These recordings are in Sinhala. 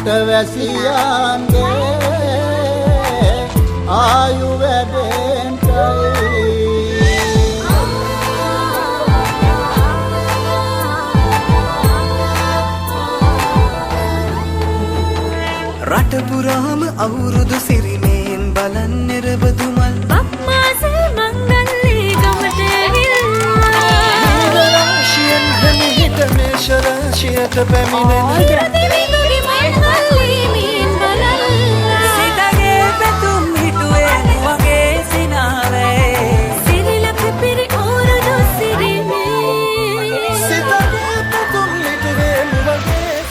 රටවැසියන්ගේ ආයු වැඩෙන්ටයි රට පුරාම අවුරුදු සිරිමයෙන් බලන් නිරබදු මල් බක්මාසේ මංගල්ලේ ගමට ඇවිල්ලා රාශියෙන් හැමහිට මේෂ රාශියට පැමිණෙන සිතගේ පැතුම් හිටුවේ වගේ සිනාවේ සිරිලක පිරි ඕරුදු සිරිමේ සිතගේ පැතුම් හිටුවේ වගේ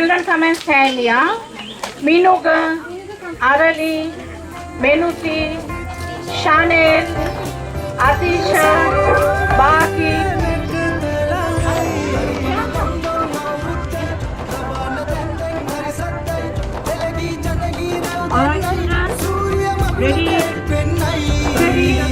children come and stand here. Minuga, Arali, Menuti, Chanel, Atisha, Baki. Alright, children. Ready? Ready?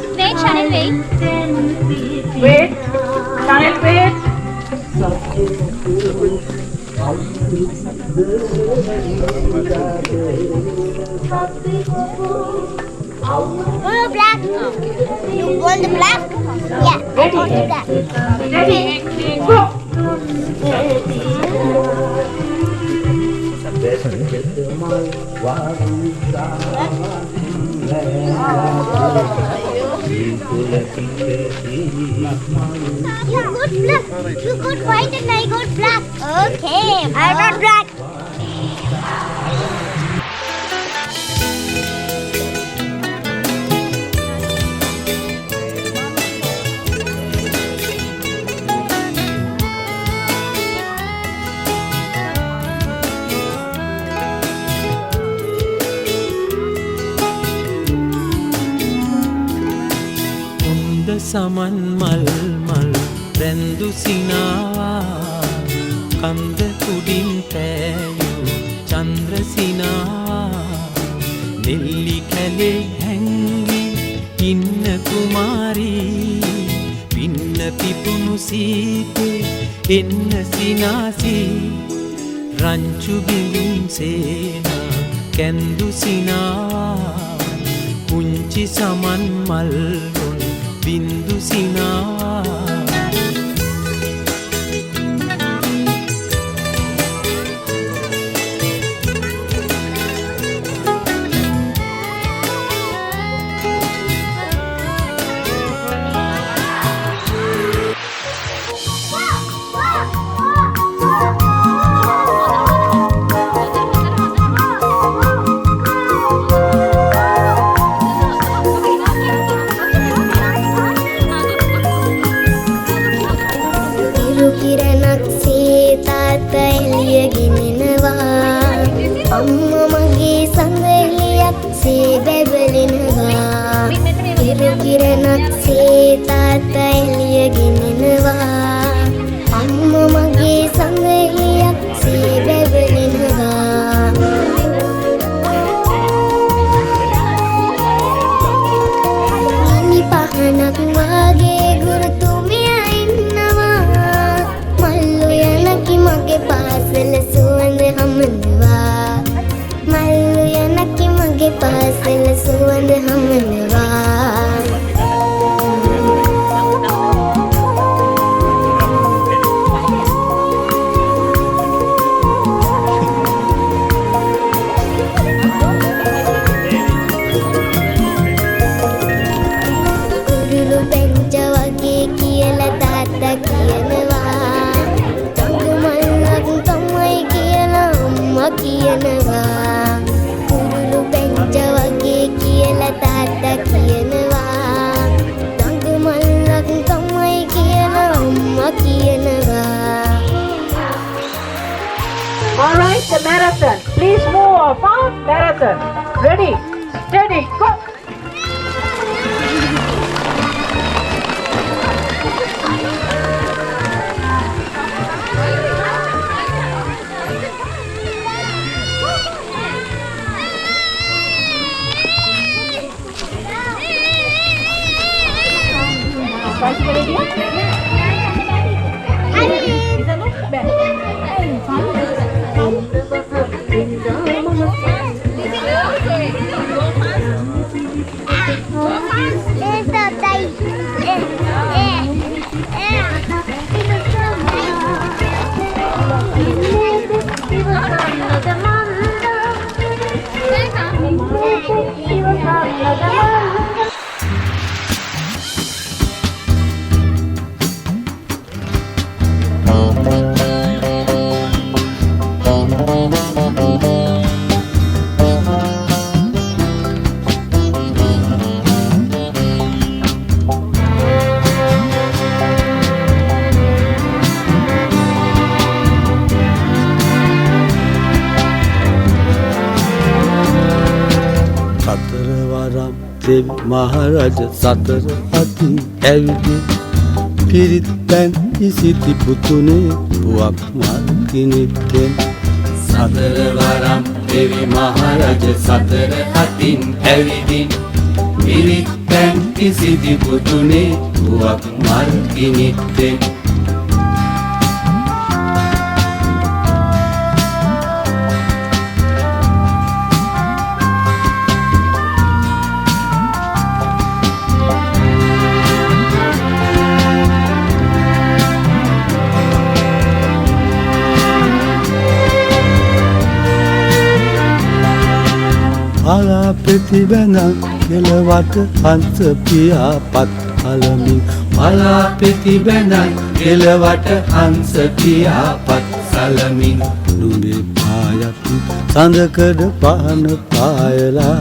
Wait, Chanel, wait. Wait, Chanel, wait. Oh, black. You want the black? Yeah, I want the black. Ready, go. You got black. You got white and I got black. Okay, I got black. සමන් මල් මල් රැඳු සිනාවා කන්ද කුඩින් පෑයූ චන්ද්‍ර සිනාවා නෙල්ලි කැලේ හැංගි ඉන්න කුමාරී පින්න පිපුණු සීතේ එන්න සිනාසී රංචු බිඳුන් සේනා කැන්දු සිනාවා පුංචි සමන් මල් රොන් බින්දු සිනාවා All right, the marathon. Please move fast. Marathon. Ready, steady, go. මහරජ සතර අතින් ඇවිදින් පිරිත් පැන් ඉසිති පුතුනේ පුවක් මල් කිනිත්තෙන් සතර වරම් දෙවි මහරජ සතර අතින් ඇවිදින් පිරිත් පැන් ඉසිති පුතුනේ පුවක් මල් කිනිත්තෙන් අලා ප්‍රතිබැනක් කෙලවට හංස පියාපත් අලමින් අලා ප්‍රතිබැනක් කෙලවට හංස පියාපත් සලමින් නුඹේ පායත් සඳකඩ පහන පායලා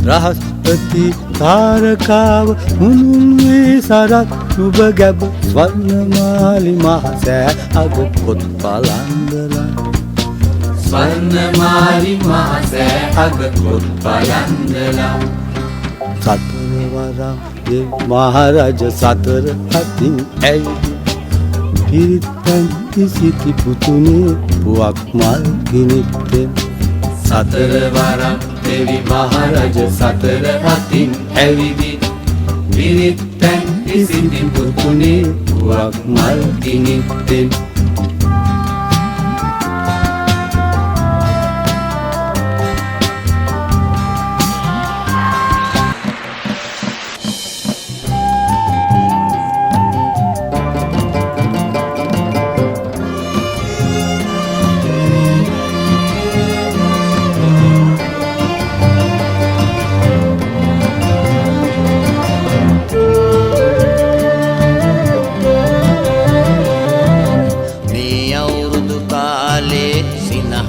රහස්පති තාරකාව මුනුන්වේ සරත් නුඹ ගැබ ස්වර්ණමාලි මහසෑ අග පොත් බලන්දලා ස්වර්ණමාලි මහසෑ අග පොත් බලන්දලා සතර වරම් දෙව් මහරජ සතර අතින් ඇවිදින් පිරිත්පැන් ඉසිති පුතුනේ පුවක් මල් කිනිත්තෙන් සතර වරම් දෙවි මහරජ සතර අතින් ඇවිදින් පිරිත්පැන් ඉසිති පුතුනේ පුවක් මල් කිනිත්තෙන්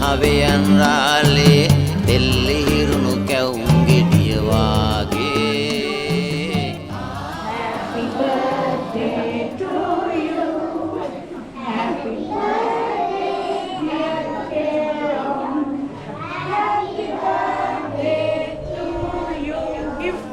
හවයන් රාලේ දෙල්ලිහිරුණු කැවුම් ගෙඩිය වාගේ Happy birthday to you. Happy birthday, dear Carol. Happy birthday to you. Gift.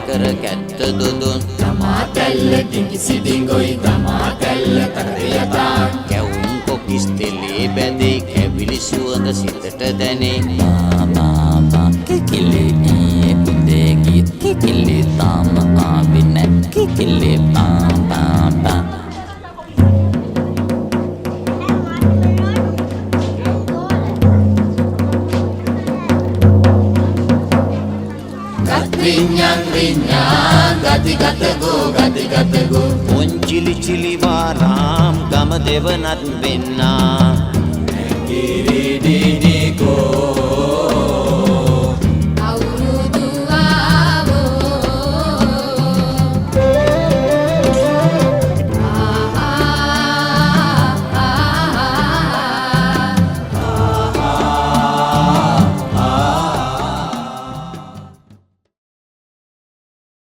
කර කැත්ත දොදොන් තමා තැල්ල දිගිසි දිගොයි තමා තැල්ල කරදයතා කැවුම් කොකිස් තෙලේ බැඳේ කැවිලි සුවඳ සිතට දැනේ මාමා කිකිලේ ඊයේ උදේ ගියත් කිකිලේ තාම ආවේ නැත් කිකිලේ පාපා rinyan rinyan gati gatago Onjili chili varam gam devanat benna giri di